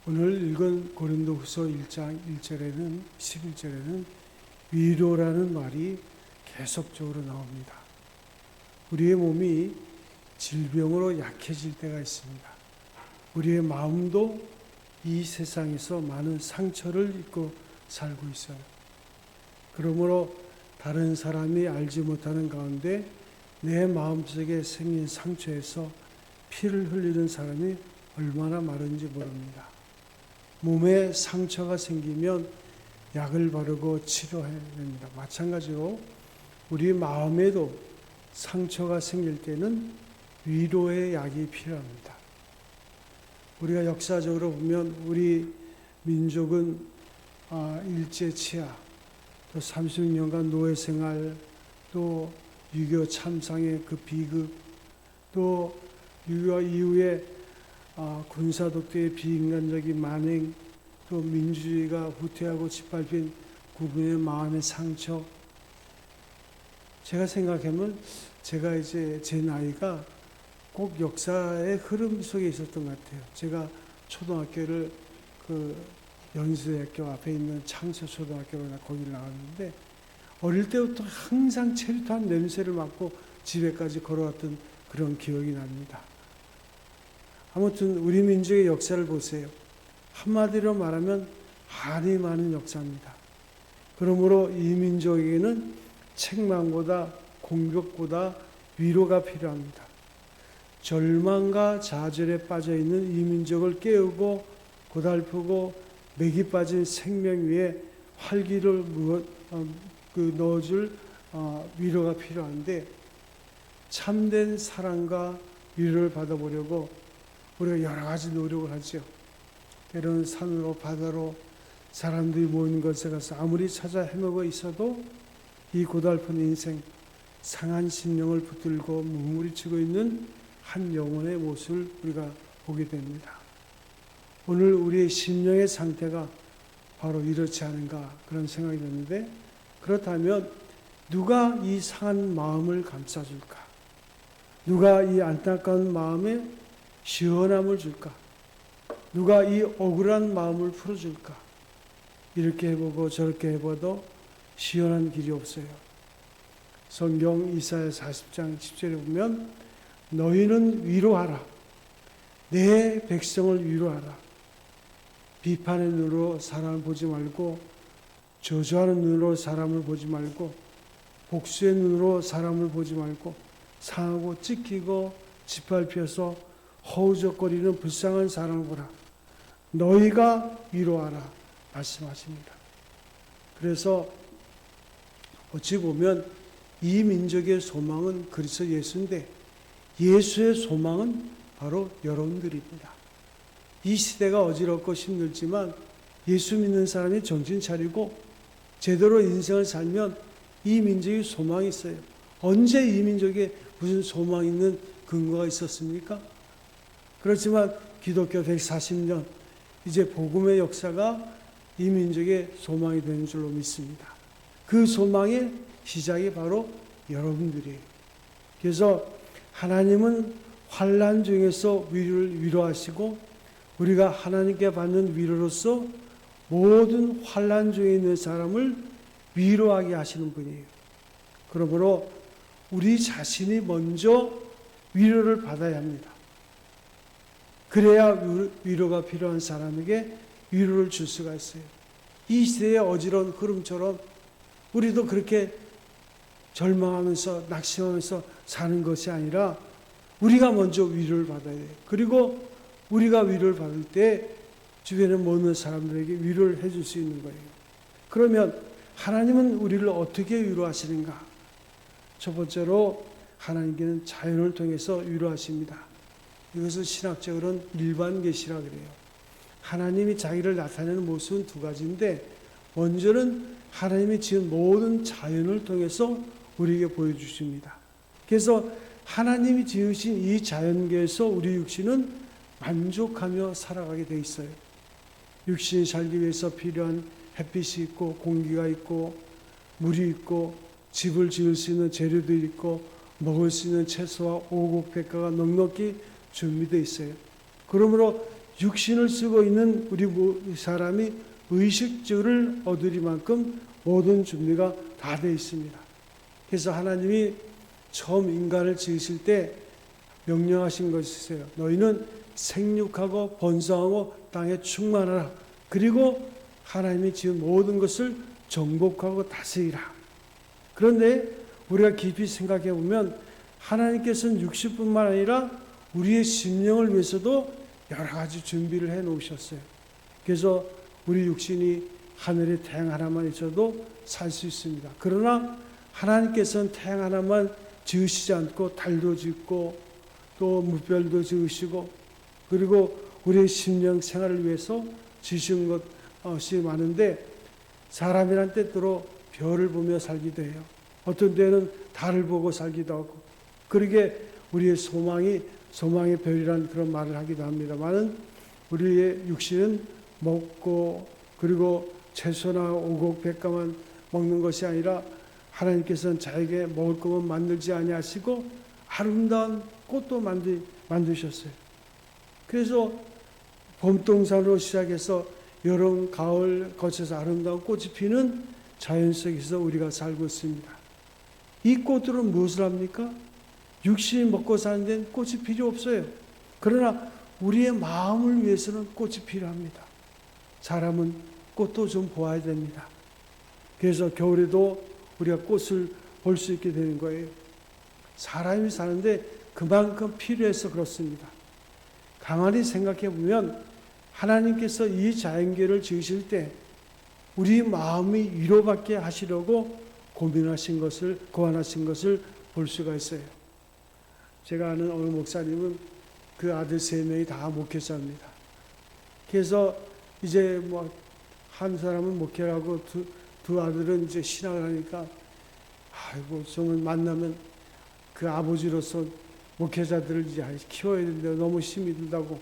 오늘 읽은 고린도후서 1장 1절에는 11절에는 위로라는 말이 계속적으로 나옵니다. 우리의 몸이 질병으로 약해질 때가 있습니다. 우리의 마음도 이 세상에서 많은 상처를 입고 살고 있어요. 그러므로 다른 사람이 알지 못하는 가운데 내 마음속에 생긴 상처에서 피를 흘리는 사람이 얼마나 많은지 모릅니다. 몸에 상처가 생기면 약을 바르고 치료해야 됩니다. 마찬가지로 우리 마음에도 상처가 생길 때는 위로의 약이 필요합니다. 우리가 역사적으로 보면 우리 민족은 일제치하, 또 36년간 노예생활, 또 6.25 참상의 그 비극, 또 6.25 이후에 군사독재의 비인간적인 만행, 또 민주주의가 후퇴하고 짓밟힌 국민의 마음의 상처. 제가 생각하면 제가 이제 제 나이가 꼭 역사의 흐름 속에 있었던 것 같아요. 제가 초등학교를 연세대학교 앞에 있는 창서초등학교로 거기를 나왔는데 어릴 때부터 항상 체류탄 냄새를 맡고 집에까지 걸어왔던 그런 기억이 납니다. 아무튼 우리 민족의 역사를 보세요. 한마디로 말하면 한이 많은 역사입니다. 그러므로 이 민족에게는 책망보다 공격보다 위로가 필요합니다. 절망과 좌절에 빠져있는 이 민족을 깨우고 고달프고 맥이 빠진 생명 위에 활기를 넣어줄 위로가 필요한데 참된 사랑과 위로를 받아보려고 우리가 여러 가지 노력을 하죠. 때로는 산으로 바다로 사람들이 모이는 곳에 가서 아무리 찾아 헤매고 있어도 이 고달픈 인생, 상한 심령을 붙들고 뭉무리치고 있는 한 영혼의 모습을 우리가 보게 됩니다. 오늘 우리의 심령의 상태가 바로 이렇지 않은가 그런 생각이 드는데, 그렇다면 누가 이 상한 마음을 감싸줄까? 누가 이 안타까운 마음에 시원함을 줄까? 누가 이 억울한 마음을 풀어줄까? 이렇게 해보고 저렇게 해봐도 시원한 길이 없어요. 성경 이사야 40장 10절에 보면 너희는 위로하라. 내 백성을 위로하라. 비판의 눈으로 사람을 보지 말고 저주하는 눈으로 사람을 보지 말고 복수의 눈으로 사람을 보지 말고 상하고 찢기고 짓밟혀서 허우적거리는 불쌍한 사람을 보라. 너희가 위로하라 말씀하십니다. 그래서 어찌 보면 이 민족의 소망은 그리스도 예수인데 예수의 소망은 바로 여러분들입니다. 이 시대가 어지럽고 힘들지만 예수 믿는 사람이 정신 차리고 제대로 인생을 살면 이 민족에 소망이 있어요. 언제 이 민족에 무슨 소망 있는 근거가 있었습니까? 그렇지만 기독교 140년 이제 복음의 역사가 이 민족의 소망이 되는 줄로 믿습니다. 그 소망의 시작이 바로 여러분들이에요. 그래서 하나님은 환난 중에서 우리를 위로하시고 우리가 하나님께 받는 위로로서 모든 환난 중에 있는 사람을 위로하게 하시는 분이에요. 그러므로 우리 자신이 먼저 위로를 받아야 합니다. 그래야 위로가 필요한 사람에게 위로를 줄 수가 있어요. 이 시대의 어지러운 흐름처럼 우리도 그렇게 절망하면서 낙심하면서 사는 것이 아니라 우리가 먼저 위로를 받아야 돼요. 그리고 우리가 위로를 받을 때 주변에 모든 사람들에게 위로를 해줄 수 있는 거예요. 그러면 하나님은 우리를 어떻게 위로하시는가? 첫 번째로 하나님께는 자연을 통해서 위로하십니다. 이것을 신학적으로는 일반 계시라 그래요. 하나님이 자기를 나타내는 모습은 두 가지인데 먼저는 하나님이 지은 모든 자연을 통해서 우리에게 보여주십니다. 그래서 하나님이 지으신 이 자연계에서 우리 육신은 만족하며 살아가게 돼 있어요. 육신이 살기 위해서 필요한 햇빛이 있고 공기가 있고 물이 있고 집을 지을 수 있는 재료들이 있고 먹을 수 있는 채소와 오곡백과가 넉넉히 준비되어 있어요. 그러므로 육신을 쓰고 있는 우리 사람이 의식주를 얻으리만큼 모든 준비가 다 되어 있습니다. 그래서 하나님이 처음 인간을 지으실 때 명령하신 것이 있어요. 너희는 생육하고 번성하고 땅에 충만하라. 그리고 하나님이 지은 모든 것을 정복하고 다스리라. 그런데 우리가 깊이 생각해 보면 하나님께서는 육신뿐만 아니라 우리의 심령을 위해서도 여러 가지 준비를 해 놓으셨어요. 그래서 우리 육신이 하늘에 태양 하나만 있어도 살 수 있습니다. 그러나 하나님께서는 태양 하나만 지으시지 않고 달도 짓고 또 무별도 지으시고 그리고 우리의 심령 생활을 위해서 지으신 것이 많은데 사람이란 때때로 별을 보며 살기도 해요. 어떤 때는 달을 보고 살기도 하고 그러게 우리의 소망의 별이라는 그런 말을 하기도 합니다만은 우리의 육신은 먹고 그리고 채소나 오곡 백과만 먹는 것이 아니라 하나님께서는 자에게 먹을 것만 만들지 아니하시고 아름다운 꽃도 만드셨어요. 그래서 봄동산으로 시작해서 여름, 가을 거쳐서 아름다운 꽃이 피는 자연 속에서 우리가 살고 있습니다. 이 꽃들은 무엇을 합니까? 육신이 먹고 사는 데는 꽃이 필요 없어요. 그러나 우리의 마음을 위해서는 꽃이 필요합니다. 사람은 꽃도 좀 보아야 됩니다. 그래서 겨울에도 우리가 꽃을 볼 수 있게 되는 거예요. 사람이 사는데 그만큼 필요해서 그렇습니다. 가만히 생각해 보면 하나님께서 이 자연계를 지으실 때 우리 마음이 위로받게 하시려고 고안하신 것을 볼 수가 있어요. 제가 아는 어느 목사님은 그 아들 3명이 다 목회자입니다. 그래서 이제 한 사람은 목회를 하고 두 아들은 이제 신학을 하니까 아이고 정말 만나면 그 아버지로서 목회자들을 이제 키워야 되는데 너무 힘이 들다고.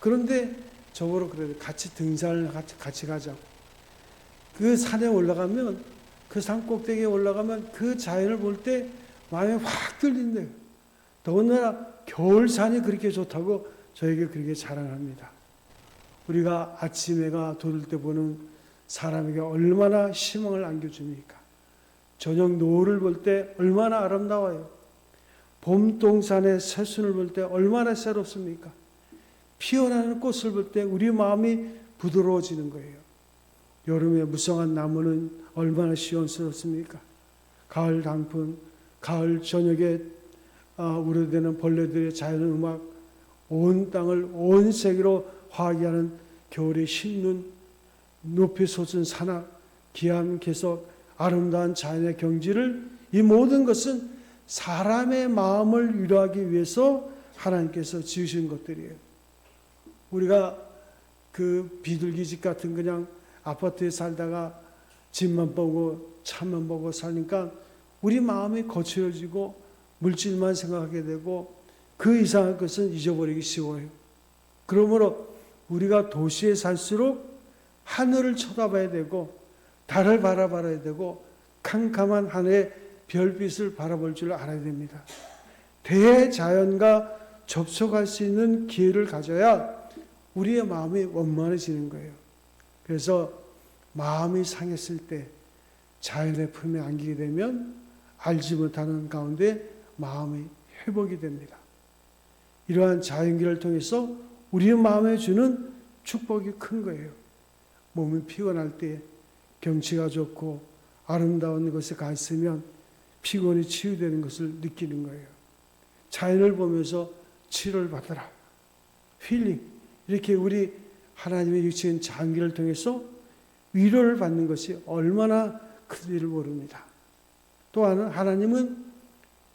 그런데 저보러 그래요. 같이 등산을 같이 가자고. 그 산에 올라가면 그 산 꼭대기에 올라가면 그 자연을 볼 때 마음이 확 들린대요. 더군다나 겨울산이 그렇게 좋다고 저에게 그렇게 자랑합니다. 우리가 아침 해가 돋을 때 보는 사람에게 얼마나 희망을 안겨줍니까? 저녁 노을을 볼 때 얼마나 아름다워요. 봄 동산의 새순을 볼 때 얼마나 새롭습니까? 피어나는 꽃을 볼 때 우리 마음이 부드러워지는 거예요. 여름에 무성한 나무는 얼마나 시원스럽습니까? 가을 단풍, 가을 저녁에 우려되는 벌레들의 자연음악, 온 땅을 온 세계로 화하게 하는 겨울의 신눈, 높이 솟은 산악, 기암 개석, 아름다운 자연의 경지를 이 모든 것은 사람의 마음을 위로하기 위해서 하나님께서 지으신 것들이에요. 우리가 그 비둘기집 같은 그냥 아파트에 살다가 집만 보고 차만 보고 사니까 우리 마음이 거칠어지고 물질만 생각하게 되고 그 이상한 것은 잊어버리기 쉬워요. 그러므로 우리가 도시에 살수록 하늘을 쳐다봐야 되고 달을 바라봐야 되고 캄캄한 하늘의 별빛을 바라볼 줄 알아야 됩니다. 대자연과 접촉할 수 있는 기회를 가져야 우리의 마음이 원만해지는 거예요. 그래서 마음이 상했을 때 자연의 품에 안기게 되면 알지 못하는 가운데 마음이 회복이 됩니다. 이러한 자연기를 통해서 우리의 마음에 주는 축복이 큰 거예요. 몸이 피곤할 때 경치가 좋고 아름다운 곳에 가 있으면 피곤이 치유되는 것을 느끼는 거예요. 자연을 보면서 치료를 받아라. 힐링. 이렇게 우리 하나님의 유치한 장기를 통해서 위로를 받는 것이 얼마나 큰지를 모릅니다. 또한 하나님은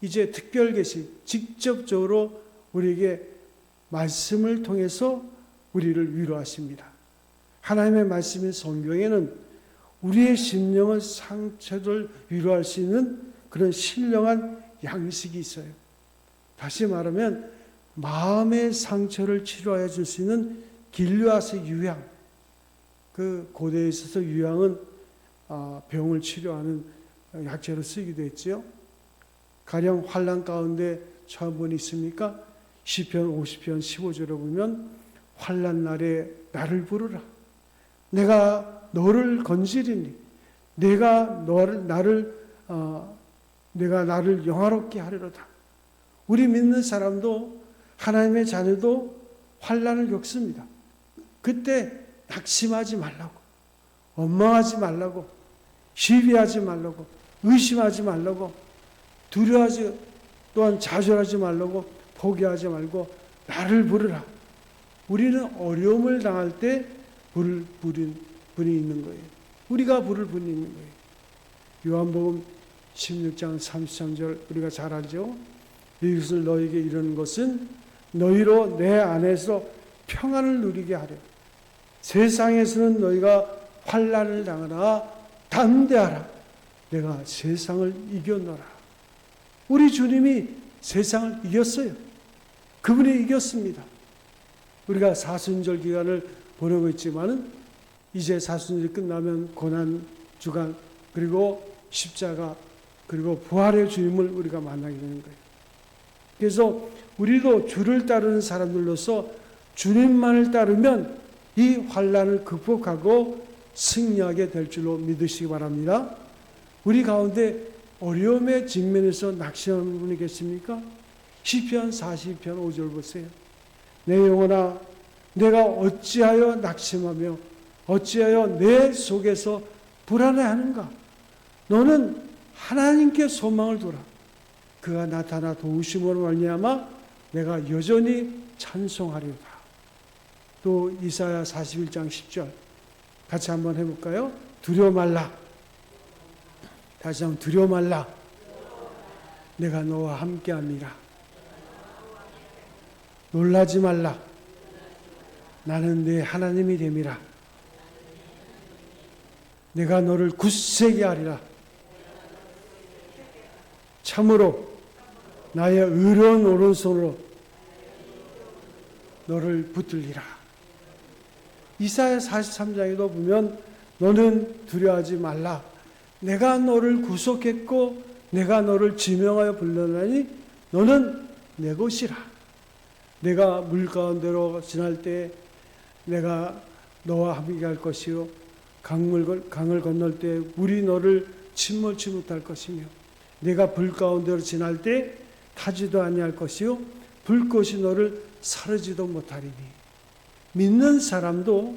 이제 특별 계시 직접적으로 우리에게 말씀을 통해서 우리를 위로하십니다. 하나님의 말씀인 성경에는 우리의 심령의 상처를 위로할 수 있는 그런 신령한 양식이 있어요. 다시 말하면 마음의 상처를 치료해 줄 수 있는 길르앗의 유향. 그 고대에 있어서 유향은 병을 치료하는 약재로 쓰기도 했지요. 가령 환난 가운데 처음 본 있습니까? 시편 50편 15절에 보면 환난 날에 나를 부르라. 내가 너를 건지리니 내가 나를 영화롭게 하리로다. 우리 믿는 사람도 하나님의 자녀도 환난을 겪습니다. 그때 낙심하지 말라고, 원망하지 말라고, 시비하지 말라고, 의심하지 말라고, 두려워하지 또한 좌절하지 말라고, 포기하지 말고 나를 부르라. 우리는 어려움을 당할 때 부를 분이 있는 거예요. 우리가 부를 분이 있는 거예요. 요한복음 16장 33절 우리가 잘 알죠. 이것을 너에게 이르는 것은 너희로 내 안에서 평안을 누리게 하려. 세상에서는 너희가 환난을 당하나 담대하라. 내가 세상을 이겨노라. 우리 주님이 세상을 이겼어요. 그분이 이겼습니다. 우리가 사순절 기간을 보내고 있지만은 이제 사순절이 끝나면 고난 주간 그리고 십자가 그리고 부활의 주님을 우리가 만나게 되는 거예요. 그래서 우리도 주를 따르는 사람들로서 주님만을 따르면 이 환난을 극복하고 승리하게 될 줄로 믿으시기 바랍니다. 우리 가운데 어려움에 직면해서 낙심하는 분이 계십니까? 시편 40편 5절 보세요. 내 영혼아 내가 어찌하여 낙심하며 어찌하여 내 속에서 불안해하는가? 너는 하나님께 소망을 두라. 그가 나타나 도우심으로 말미암아 내가 여전히 찬송하리로다. 또 이사야 41장 10절 같이 한번 해볼까요? 두려워 말라. 다시 한번 두려워 말라. 내가 너와 함께함이라. 놀라지 말라. 나는 네 하나님이 됨이라. 내가 너를 굳세게 하리라. 참으로 나의 의로운 오른손으로 너를 붙들리라. 이사야 43장에도 보면 너는 두려워하지 말라. 내가 너를 구속했고 내가 너를 지명하여 불러나니 너는 내 것이라. 내가 물 가운데로 지날 때 내가 너와 함께 할 것이요 강을 건널 때 물이 너를 침몰치 못할 것이며 내가 불 가운데로 지날 때 타지도 아니할 것이요 불꽃이 너를 사르지도 못하리니. 믿는 사람도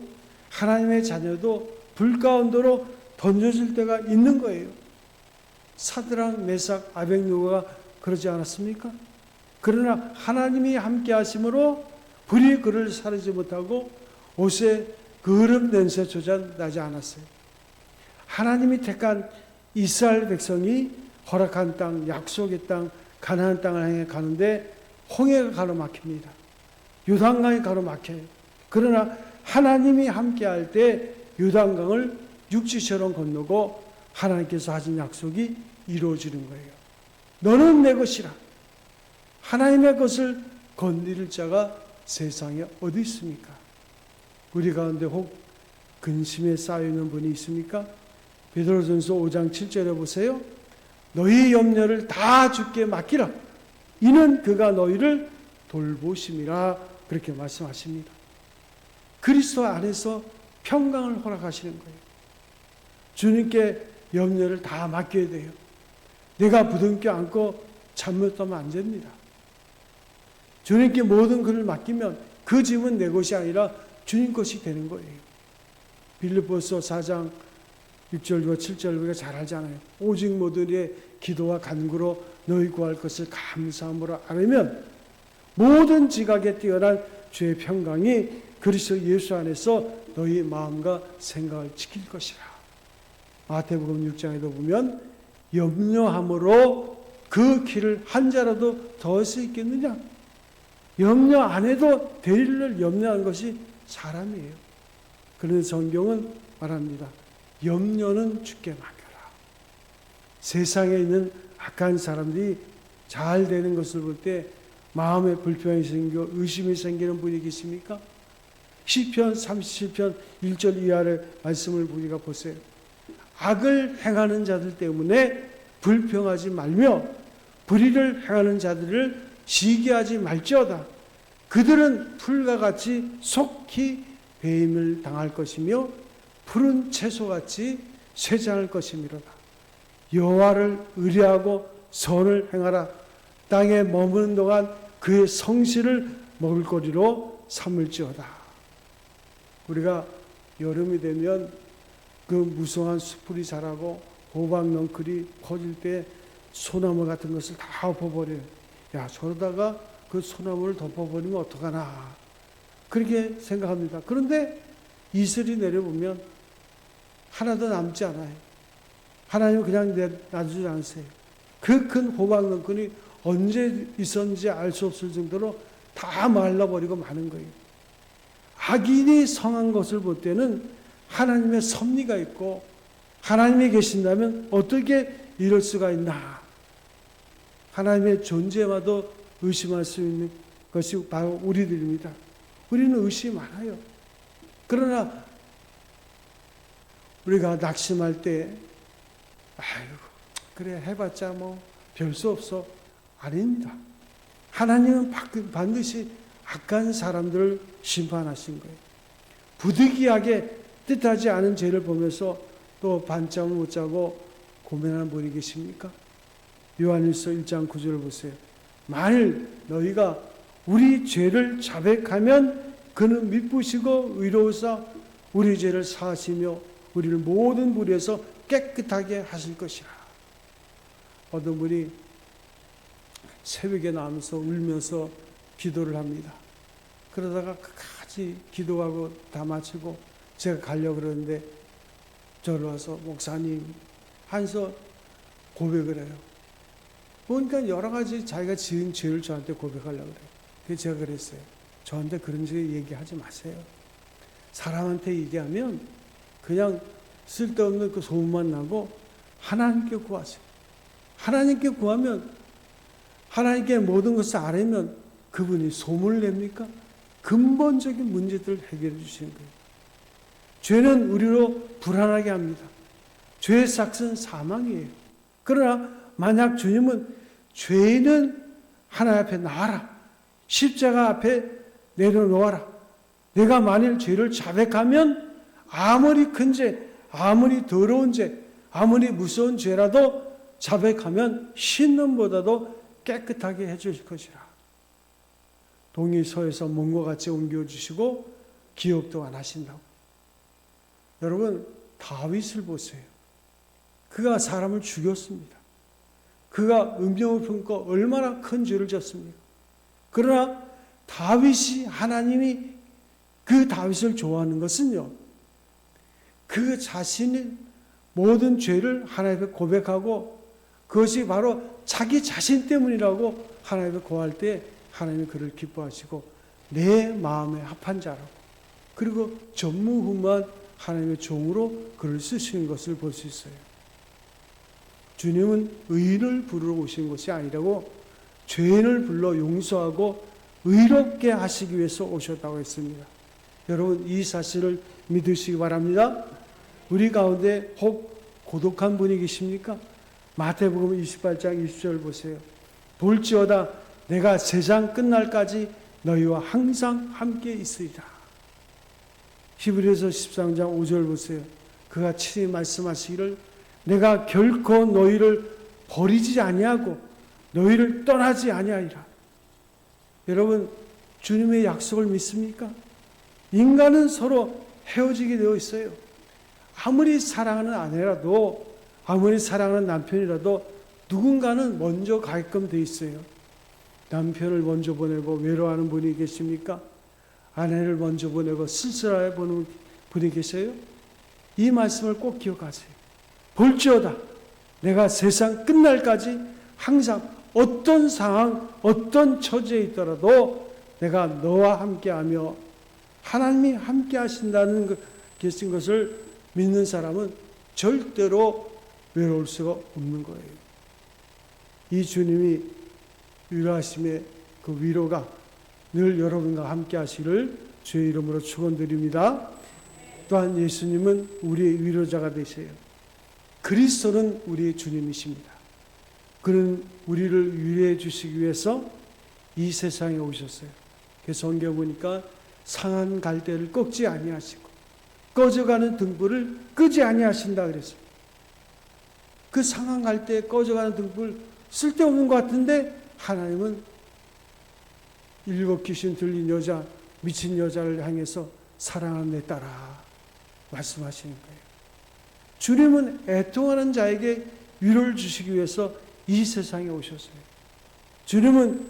하나님의 자녀도 불 가운데로 던져질 때가 있는 거예요. 사드락 메삭 아벳느고가 그러지 않았습니까? 그러나 하나님이 함께 하심으로 불이 그를 사르지 못하고 옷에 그름 냄새조차 나지 않았어요. 하나님이 택한 이스라엘 백성이 허락한 땅, 약속의 땅, 가나안 땅을 향해 가는데 홍해가 가로막힙니다. 요단강이 가로막혀요. 그러나 하나님이 함께할 때 요단강을 육지처럼 건너고 하나님께서 하신 약속이 이루어지는 거예요. 너는 내 것이라. 하나님의 것을 건드릴 자가 세상에 어디 있습니까? 우리 가운데 혹 근심에 쌓여있는 분이 있습니까? 베드로전서 5장 7절에 보세요. 너희 염려를 다 주께 맡기라. 이는 그가 너희를 돌보심이라. 그렇게 말씀하십니다. 그리스도 안에서 평강을 허락하시는 거예요. 주님께 염려를 다 맡겨야 돼요. 내가 부둥켜 안고 잠못하면 안 됩니다. 주님께 모든 것을 맡기면 그 짐은 내 것이 아니라 주님 것이 되는 거예요. 빌립보서 4장 6절과 7절 우리가 잘 알잖아요. 오직 모두의 기도와 간구로 너희 구할 것을 감사함으로 알으면 모든 지각에 뛰어난 주의 평강이 그리스도 예수 안에서 너희 마음과 생각을 지킬 것이라. 마태복음 6장에도 보면 염려함으로 그 길을 한 자라도 더할 수 있겠느냐? 염려 안 해도 될 일을 염려하는 것이 사람이에요. 그런데 성경은 말합니다. 염려는 주께 맡겨라. 세상에 있는 악한 사람들이 잘 되는 것을 볼 때 마음에 불평이 생겨 의심이 생기는 분이 계십니까? 시편 37편 1절 이하의 말씀을 우리가 보세요. 악을 행하는 자들 때문에 불평하지 말며 불의를 행하는 자들을 시기하지 말지어다. 그들은 풀과 같이 속히 배임을 당할 것이며 푸른 채소같이 쇠장할 것이미로다. 여호와를 의뢰하고 선을 행하라. 땅에 머무는 동안 그의 성실을 먹을거리로 삼을지어다. 우리가 여름이 되면 그 무성한 수풀이 자라고 호박 넝쿨이 퍼질 때 소나무 같은 것을 다 엎어버려요. 야, 저러다가 그 소나무를 덮어버리면 어떡하나, 그렇게 생각합니다. 그런데 이슬이 내려보면 하나도 남지 않아요. 하나님은 그냥 놔두지 않으세요. 그 큰 호박 넝쿨이 언제 있었는지 알 수 없을 정도로 다 말라버리고 마는 거예요. 악인이 성한 것을 볼 때는 하나님의 섭리가 있고 하나님이 계신다면 어떻게 이럴 수가 있나, 하나님의 존재마도 의심할 수 있는 것이 바로 우리들입니다. 우리는 의심이 많아요. 그러나 우리가 낙심할 때 아이고 그래 해봤자 뭐 별 수 없어, 아닙니다. 하나님은 반드시 악한 사람들을 심판하신 거예요. 부득이하게 뜻하지 않은 죄를 보면서 또 밤잠을 못 자고 고민하는 분이 계십니까? 요한일서 1장 9절을 보세요. 만일 너희가 우리 죄를 자백하면 그는 미쁘시고 의로우사 우리 죄를 사하시며 우리를 모든 불의에서 깨끗하게 하실 것이라. 어떤 분이 새벽에 나오면서 울면서 기도를 합니다. 그러다가 끝까지 기도하고 다 마치고 제가 가려고 그러는데 저를 와서 목사님 하면서 고백을 해요. 보니까 여러 가지 자기가 지은 죄를 저한테 고백하려고 그래요. 그래서 제가 그랬어요. 저한테 그런 식 얘기하지 마세요. 사람한테 얘기하면 그냥 쓸데없는 그 소문만 나고 하나님께 구하세요. 하나님께 구하면, 하나님께 모든 것을 아뢰면 그분이 소문을 냅니까? 근본적인 문제들을 해결해 주시는 거예요. 죄는 우리로 불안하게 합니다. 죄의 삭은 사망이에요. 그러나 만약 주님은 죄는 하나님 앞에 나와라, 십자가 앞에 내려놓아라, 내가 만일 죄를 자백하면 아무리 큰 죄, 아무리 더러운 죄, 아무리 무서운 죄라도 자백하면 신놈보다도 깨끗하게 해주실 것이라. 동이 서에서 먼 것 같이 옮겨주시고 기억도 안 하신다고. 여러분, 다윗을 보세요. 그가 사람을 죽였습니다. 그가 음욕을 품고 얼마나 큰 죄를 졌습니까? 그러나 다윗이, 하나님이 그 다윗을 좋아하는 것은요, 그 자신의 모든 죄를 하나님께 고백하고 그것이 바로 자기 자신 때문이라고 하나님께 고할 때 하나님이 그를 기뻐하시고 내 마음에 합한 자라고, 그리고 전무후무한 하나님의 종으로 그를 쓰시는 것을 볼 수 있어요. 주님은 의인을 부르러 오신 것이 아니라고 죄인을 불러 용서하고 의롭게 하시기 위해서 오셨다고 했습니다. 여러분, 이 사실을 믿으시기 바랍니다. 우리 가운데 혹 고독한 분이 계십니까? 마태복음 28장 20절 보세요. 볼지어다 내가 세상 끝날까지 너희와 항상 함께 있으리라. 히브리서 13장 5절 보세요. 그가 친히 말씀하시기를 내가 결코 너희를 버리지 아니하고 너희를 떠나지 아니하리라. 여러분, 주님의 약속을 믿습니까? 인간은 서로 헤어지게 되어 있어요. 아무리 사랑하는 아내라도, 아무리 사랑하는 남편이라도 누군가는 먼저 가게끔 되어 있어요. 남편을 먼저 보내고 외로워하는 분이 계십니까? 아내를 먼저 보내고 쓸쓸하게 보는 분이 계세요? 이 말씀을 꼭 기억하세요. 볼지어다 내가 세상 끝날까지 항상 어떤 상황, 어떤 처지에 있더라도 내가 너와 함께하며, 하나님이 함께 하신다는 계신 것을 믿는 사람은 절대로 외로울 수가 없는 거예요. 이 주님이 위로하심의 그 위로가 늘 여러분과 함께 하시기를 주의 이름으로 축원드립니다. 또한 예수님은 우리의 위로자가 되세요. 그리스도는 우리의 주님이십니다. 그는 우리를 위로해 주시기 위해서 이 세상에 오셨어요. 그 성경 보니까 상한 갈대를 꺾지 아니하시고 꺼져가는 등불을 끄지 아니하신다 그랬어요. 그 상한 갈대에 꺼져가는 등불 쓸데없는 것 같은데 하나님은 7 귀신 들린 여자, 미친 여자를 향해서 사랑하는 내 딸아 말씀하시는 거예요. 주님은 애통하는 자에게 위로를 주시기 위해서 이 세상에 오셨어요. 주님은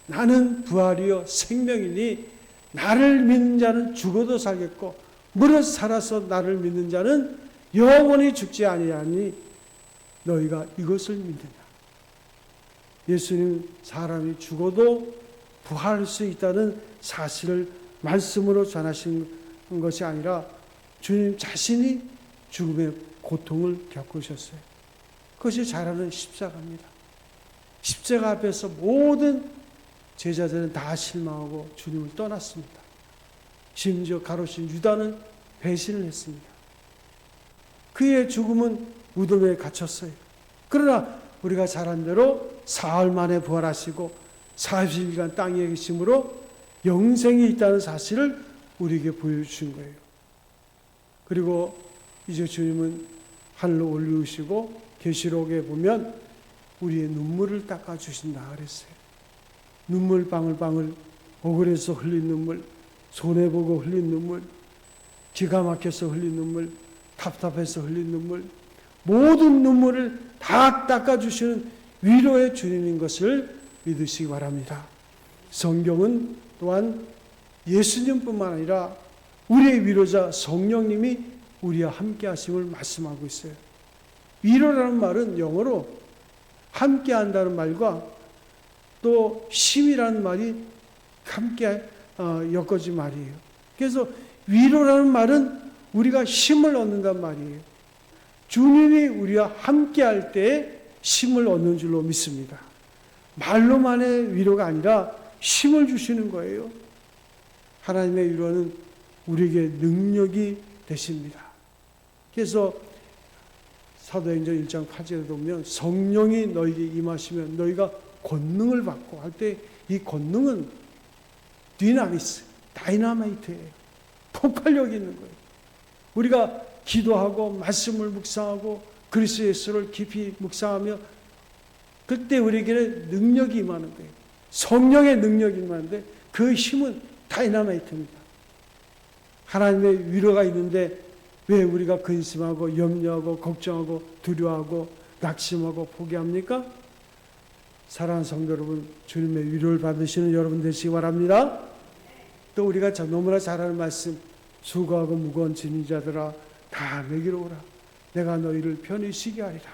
나는 부활이요 생명이니 나를 믿는 자는 죽어도 살겠고 무릇 살아서 나를 믿는 자는 영원히 죽지 아니하니 너희가 이것을 믿느냐. 예수님 사람이 죽어도 부활할 수 있다는 사실을 말씀으로 전하신 것이 아니라 주님 자신이 죽음의 고통을 겪으셨어요. 그것이 잘하는 십자가입니다. 십자가 앞에서 모든 제자들은 다 실망하고 주님을 떠났습니다. 심지어 가로신 유다는 배신을 했습니다. 그의 죽음은 무덤에 갇혔어요. 그러나 우리가 잘 안 대로 사흘 만에 부활하시고 40일간 땅에 계심으로 영생이 있다는 사실을 우리에게 보여주신 거예요. 그리고 이제 주님은 하늘로 올리우시고 계시록에 보면 우리의 눈물을 닦아주신다 그랬어요. 눈물 방울방울, 억울해서 흘린 눈물, 손해보고 흘린 눈물, 기가 막혀서 흘린 눈물, 답답해서 흘린 눈물, 모든 눈물을 다 닦아주시는 위로의 주님인 것을 믿으시기 바랍니다. 성경은 또한 예수님뿐만 아니라 우리의 위로자 성령님이 우리와 함께 하심을 말씀하고 있어요. 위로라는 말은 영어로 함께 한다는 말과 또 힘이라는 말이 함께 엮어진 말이에요. 그래서 위로라는 말은 우리가 힘을 얻는단 말이에요. 주님이 우리와 함께 할 때 힘을 얻는 줄로 믿습니다. 말로만의 위로가 아니라 힘을 주시는 거예요. 하나님의 위로는 우리에게 능력이 되십니다. 그래서 사도행전 1장 8절에 보면 성령이 너에게 임하시면 너희가 권능을 받고 할 때 이 권능은 디나미스, 다이나마이트예요. 폭발력이 있는 거예요. 우리가 기도하고 말씀을 묵상하고 그리스도 예수를 깊이 묵상하며 그때 우리에게는 능력이 임하는 거예요. 성령의 능력이 임하는데 그 힘은 다이나마이트입니다. 하나님의 위로가 있는데 왜 우리가 근심하고 염려하고 걱정하고 두려워하고 낙심하고 포기합니까? 사랑하는 성도 여러분, 주님의 위로를 받으시는 여러분 되시기 바랍니다. 또 우리가 너무나 잘 아는 말씀, 수고하고 무거운 짐진 자들아 다 내게로 오라. 내가 너희를 편히 쉬게 하리라.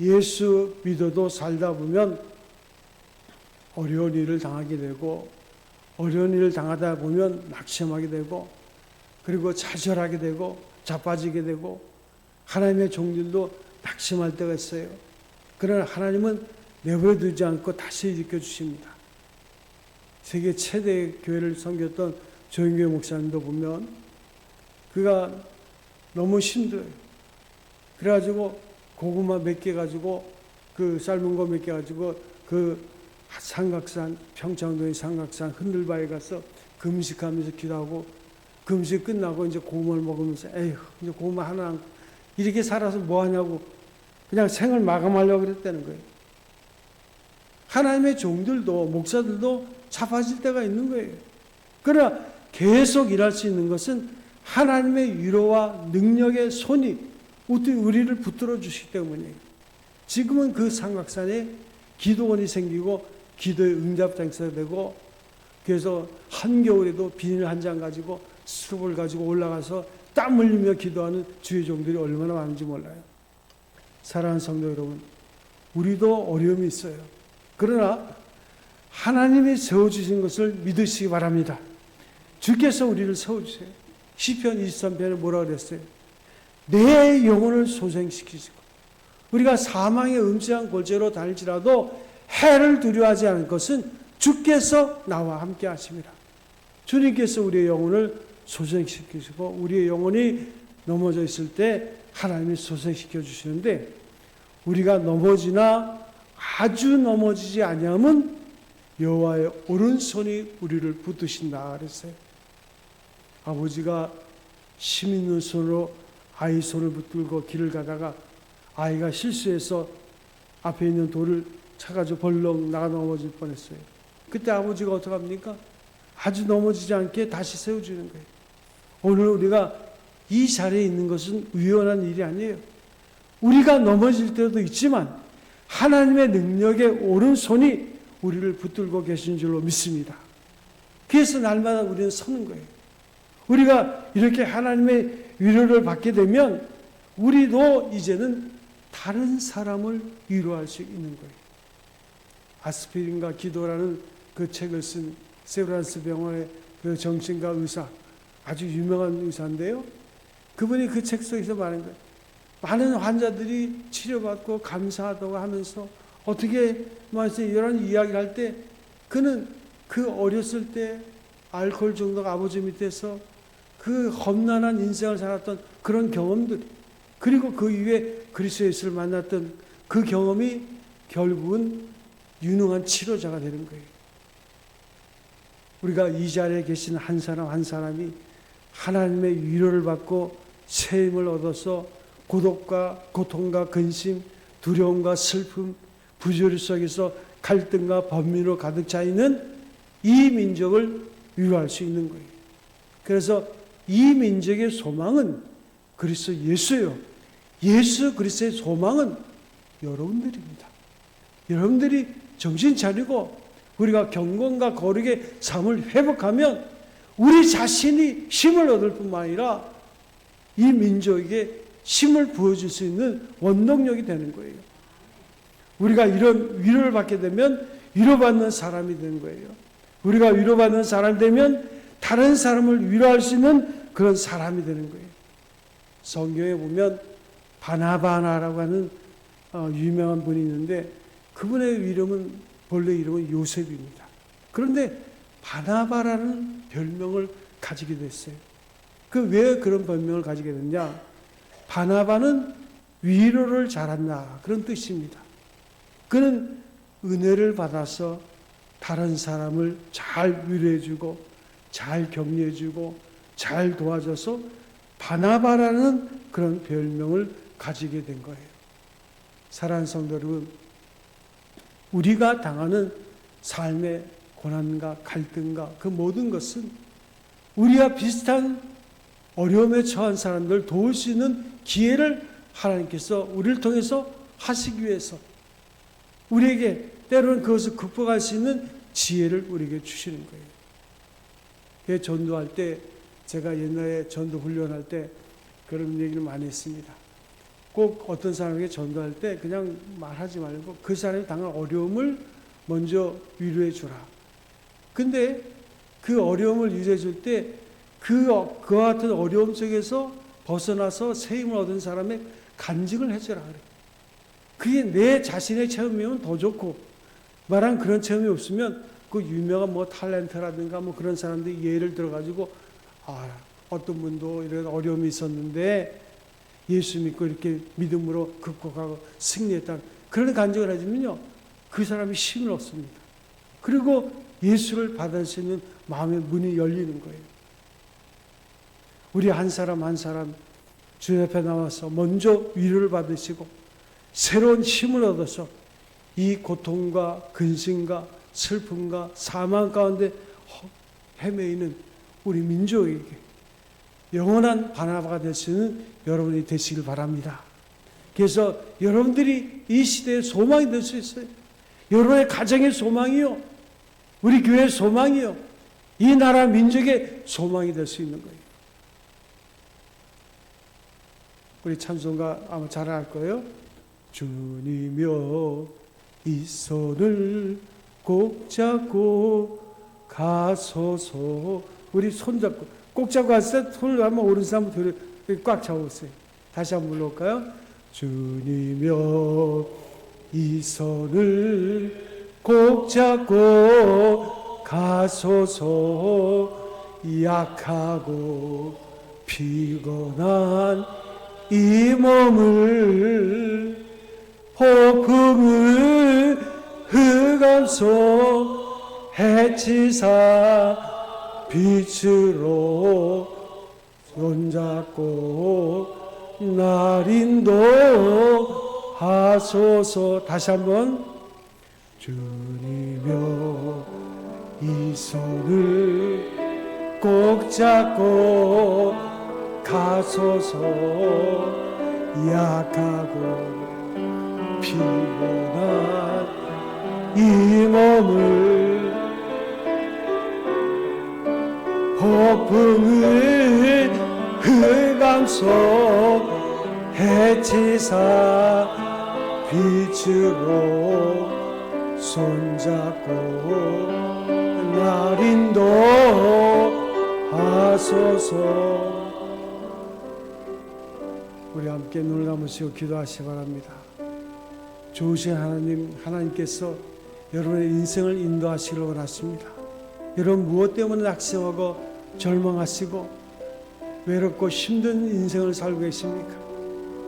예수 믿어도 살다 보면 어려운 일을 당하게 되고 어려운 일을 당하다 보면 낙심하게 되고 그리고 좌절하게 되고 자빠지게 되고 하나님의 종들도 낙심할 때가 있어요. 그러나 하나님은 내버려 두지 않고 다시 일으켜 주십니다. 세계 최대 교회를 섬겼던 조영교 목사님도 보면 그가 너무 힘들어요. 그래가지고 고구마 몇 개 가지고 그 삶은 거 몇 개 가지고 그 삼각산 평창도의 삼각산 흔들바위에 가서 금식하면서 기도하고 금식 끝나고 이제 고구마를 먹으면서 에휴 이제 고구마 하나 이렇게 살아서 뭐 하냐고 그냥 생을 마감하려고 그랬다는 거예요. 하나님의 종들도 목사들도 자빠질 때가 있는 거예요. 그러나 계속 일할 수 있는 것은 하나님의 위로와 능력의 손이 우리를 붙들어 주시기 때문이에요. 지금은 그 삼각산에 기도원이 생기고 기도의 응답장소가 되고 그래서 한겨울에도 비닐 한 장 가지고 수첩을 가지고 올라가서 땀 흘리며 기도하는 주의 종들이 얼마나 많은지 몰라요. 사랑하는 성도 여러분, 우리도 어려움이 있어요. 그러나 하나님이 세워주신 것을 믿으시기 바랍니다. 주께서 우리를 세워주세요. 시편 23편에 뭐라 그랬어요? 내 영혼을 소생시키시고 우리가 사망의 음침한 골짜기로 다닐지라도 해를 두려워하지 않을 것은 주께서 나와 함께 하십니다. 주님께서 우리의 영혼을 소생시키시고 우리의 영혼이 넘어져 있을 때 하나님이 소생시켜 주시는데 우리가 넘어지나 아주 넘어지지 아니하면 여호와의 오른손이 우리를 붙드신다 그랬어요. 아버지가 힘 있는 손으로 아이 손을 붙들고 길을 가다가 아이가 실수해서 앞에 있는 돌을 차가지고 벌렁 나가 넘어질 뻔했어요. 그때 아버지가 어떡합니까? 아주 넘어지지 않게 다시 세워주는 거예요. 오늘 우리가 이 자리에 있는 것은 우연한 일이 아니에요. 우리가 넘어질 때도 있지만 하나님의 능력의 오른손이 우리를 붙들고 계신 줄로 믿습니다. 그래서 날마다 우리는 서는 거예요. 우리가 이렇게 하나님의 위로를 받게 되면 우리도 이제는 다른 사람을 위로할 수 있는 거예요. 아스피린과 기도라는 그 책을 쓴 세브란스 병원의 그 정신과 의사, 아주 유명한 의사인데요. 그분이 그 책 속에서 말하는 거예요. 많은 환자들이 치료받고 감사하다고 하면서 어떻게 말해서 이런 이야기를 할 때 그는 그 어렸을 때 알코올 중독 아버지 밑에서 그 험난한 인생을 살았던 그런 경험들, 그리고 그 이후에 그리스도 예수를 만났던 그 경험이 결국은 유능한 치료자가 되는 거예요. 우리가 이 자리에 계신 한 사람 한 사람이 하나님의 위로를 받고 새 힘을 얻어서 고독과 고통과 근심, 두려움과 슬픔, 부조리 속에서 갈등과 번민으로 가득 차 있는 이 민족을 위로할 수 있는 거예요. 그래서 이 민족의 소망은 그리스도 예수예요. 예수 그리스도의 소망은 여러분들입니다. 여러분들이 정신 차리고 우리가 경건과 거룩의 삶을 회복하면 우리 자신이 힘을 얻을 뿐만 아니라 이 민족에게 힘을 부어줄 수 있는 원동력이 되는 거예요. 우리가 이런 위로를 받게 되면 위로받는 사람이 되는 거예요. 우리가 위로받는 사람이 되면 다른 사람을 위로할 수 있는 그런 사람이 되는 거예요. 성경에 보면 바나바나라고 하는 유명한 분이 있는데 그분의 본래 이름은 요셉입니다. 그런데 바나바라는 별명을 가지게 됐어요. 왜 그런 별명을 가지게 됐냐? 바나바는 위로를 잘한다 그런 뜻입니다. 그는 은혜를 받아서 다른 사람을 잘 위로해주고 잘 격려해주고 잘 도와줘서 바나바라는 그런 별명을 가지게 된 거예요. 사랑하는 성도 여러분, 우리가 당하는 삶의 고난과 갈등과 그 모든 것은 우리와 비슷한 어려움에 처한 사람들 도울 수 있는 기회를 하나님께서 우리를 통해서 하시기 위해서 우리에게 때로는 그것을 극복할 수 있는 지혜를 우리에게 주시는 거예요. 전도할 때 제가 옛날에 전도 훈련할 때 그런 얘기를 많이 했습니다. 꼭 어떤 사람에게 전도할 때 그냥 말하지 말고 그 사람이 당한 어려움을 먼저 위로해 주라. 근데 그 어려움을 위로해 줄 때 그와 같은 어려움 속에서 벗어나서 새 힘을 얻은 사람의 간증을 해주라 그래요. 그게 내 자신의 체험이면 더 좋고 말한 그런 체험이 없으면 그 유명한 탤런트라든가 그런 사람들이 예를 들어가지고 어떤 분도 이런 어려움이 있었는데 예수 믿고 이렇게 믿음으로 극복하고 승리했다. 그런 간증을 해주면요. 그 사람이 힘을 얻습니다. 그리고 예수를 받을 수 있는 마음의 문이 열리는 거예요. 우리 한 사람 한 사람 주 옆에 나와서 먼저 위로를 받으시고 새로운 힘을 얻어서 이 고통과 근심과 슬픔과 사망 가운데 헤매이는 우리 민족에게 영원한 바나바가 될 수 있는 여러분이 되시길 바랍니다. 그래서 여러분들이 이 시대의 소망이 될 수 있어요. 여러분의 가정의 소망이요. 우리 교회의 소망이요. 이 나라 민족의 소망이 될 수 있는 거예요. 우리 찬송가 아마 잘 알 거예요. 주님여 이 손을 꼭 잡고 가소서. 우리 손 잡고 꼭 잡고 갔을 때 손을 한번 오른손 한번 꽉 잡으세요. 다시 한번 불러볼까요? 주님여 이 손을 꼭 잡고 가소서. 약하고 피곤한 이 몸을 폭풍을 흑암 속 해치사 빛으로 손잡고 날 인도하소서. 다시 한번. 주님여 이 손을 꼭 잡고 가소서. 약하고 피곤한 이 몸을 폭풍의 흑암 속 해치사 빛으로 손잡고 날 인도하소서. 우리 함께 눈을 감으시고 기도하시기 바랍니다. 좋으신 하나님, 하나님께서 여러분의 인생을 인도하시길 원하십니다. 여러분 무엇 때문에 낙심하고 절망하시고 외롭고 힘든 인생을 살고 계십니까?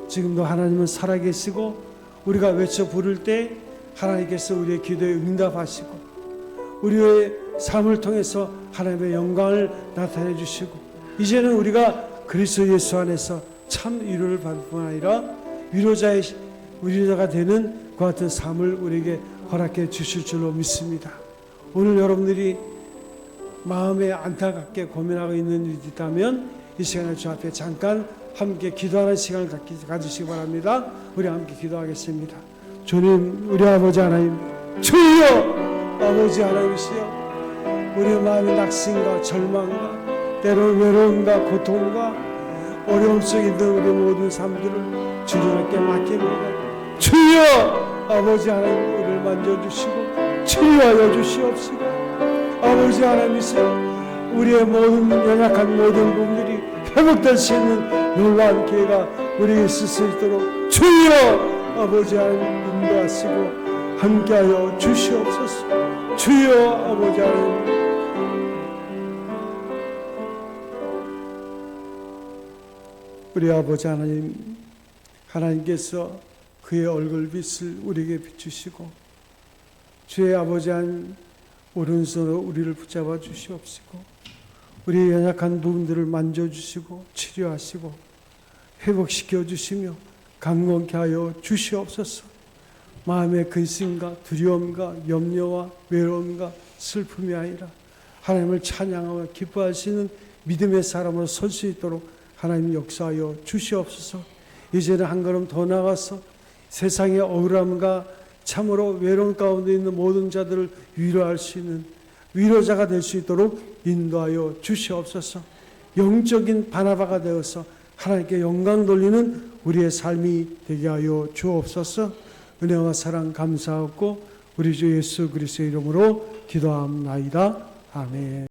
지금도 하나님은 살아계시고 우리가 외쳐 부를 때 하나님께서 우리의 기도에 응답하시고 우리의 삶을 통해서 하나님의 영광을 나타내 주시고 이제는 우리가 그리스도 예수 안에서 참 위로를 받을 뿐 아니라 위로자가 되는 그 같은 삶을 우리에게 허락해 주실 줄로 믿습니다. 오늘 여러분들이 마음에 안타깝게 고민하고 있는 일이 있다면 이 시간에 주 앞에 잠깐 함께 기도하는 시간을 가지시기 바랍니다. 우리 함께 기도하겠습니다. 주님, 우리 아버지 하나님, 주여 아버지 하나님이시여, 우리 마음의 낙심과 절망과 때로는 외로움과 고통과 어려움 속에 있는 우리 모든 삶들을 주님께 맡깁니다. 주여 아버지 하나님, 우리를 만져주시고 치유하여 주시옵시고, 아버지 하나님이시여, 우리의 모든 연약한 모든 부분들이 회복될 수 있는 놀라운 기회가 우리에게 있을 수 있도록 주여 아버지 하나님 인도하시고 함께하여 주시옵소서. 주여 아버지 하나님, 우리 아버지 하나님, 하나님께서 그의 얼굴빛을 우리에게 비추시고 주의 아버지 하나님 오른손으로 우리를 붙잡아 주시옵시고 우리의 연약한 부분들을 만져주시고 치료하시고 회복시켜 주시며 강건케 하여 주시옵소서. 마음의 근심과 두려움과 염려와 외로움과 슬픔이 아니라 하나님을 찬양하며 기뻐하시는 믿음의 사람으로 설 수 있도록 하나님 역사하여 주시옵소서. 이제는 한 걸음 더 나가서 세상의 억울함과 참으로 외로움 가운데 있는 모든 자들을 위로할 수 있는 위로자가 될 수 있도록 인도하여 주시옵소서. 영적인 바나바가 되어서 하나님께 영광 돌리는 우리의 삶이 되게 하여 주옵소서. 은혜와 사랑 감사하고 우리 주 예수 그리스도의 이름으로 기도합나이다. 아멘.